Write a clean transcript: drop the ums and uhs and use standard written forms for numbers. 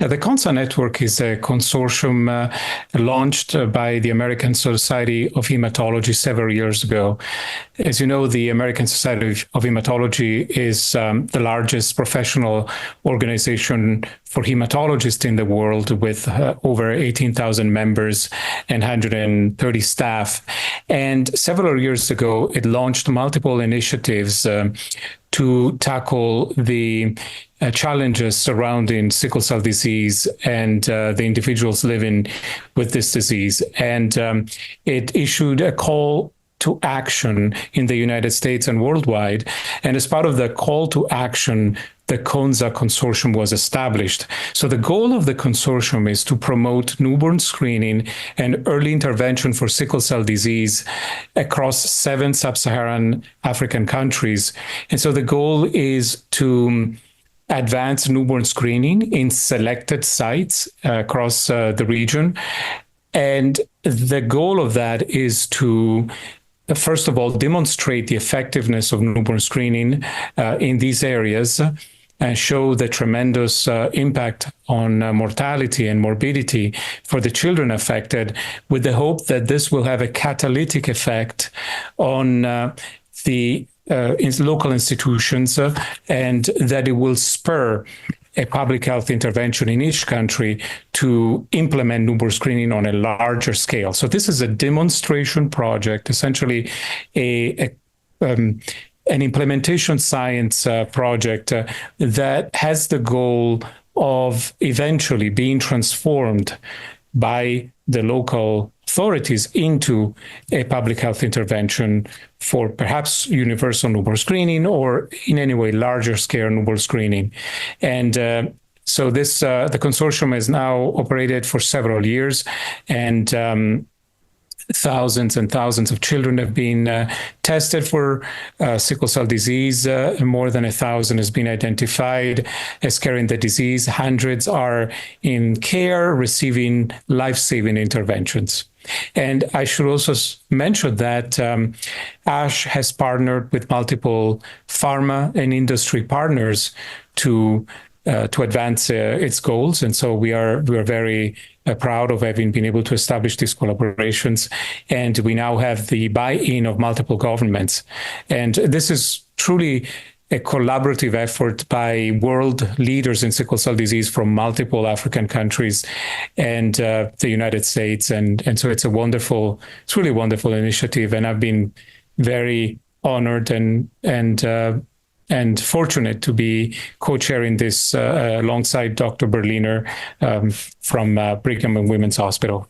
The CONSA network is a consortium launched by the American Society of Hematology several years ago. As you know, the American Society of Hematology is the largest professional organization for hematologists in the world, with over 18,000 members and 130 staff. And several years ago, it launched multiple initiatives to tackle the challenges surrounding sickle cell disease and the individuals living with this disease. And it issued a call to action in the United States and worldwide. And as part of the call to action, the CONSA consortium was established. So the goal of the consortium is to promote newborn screening and early intervention for sickle cell disease across 7 sub-Saharan African countries. And so the goal is to advance newborn screening in selected sites across the region. And the goal of that is to, first of all, demonstrate the effectiveness of newborn screening in these areas and show the tremendous impact on mortality and morbidity for the children affected, with the hope that this will have a catalytic effect on the local institutions and that it will spur a public health intervention in each country to implement newborn screening on a larger scale. So this is a demonstration project, essentially an implementation science project that has the goal of eventually being transformed by the local authorities into a public health intervention for perhaps universal newborn screening or in any way larger scale newborn screening. And so this the consortium has now operated for several years, and thousands and thousands of children have been tested for sickle cell disease. More than 1,000 has been identified as carrying the disease. Hundreds are in care, receiving life-saving interventions. And I should also mention that ASH has partnered with multiple pharma and industry partners to advance its goals. And so we are very proud of having been able to establish these collaborations. And we now have the buy-in of multiple governments. And this is truly a collaborative effort by world leaders in sickle cell disease from multiple African countries and the United States. And so it's really a wonderful initiative. And I've been very honored and fortunate to be co-chairing this alongside Dr. Berliner from Brigham and Women's Hospital.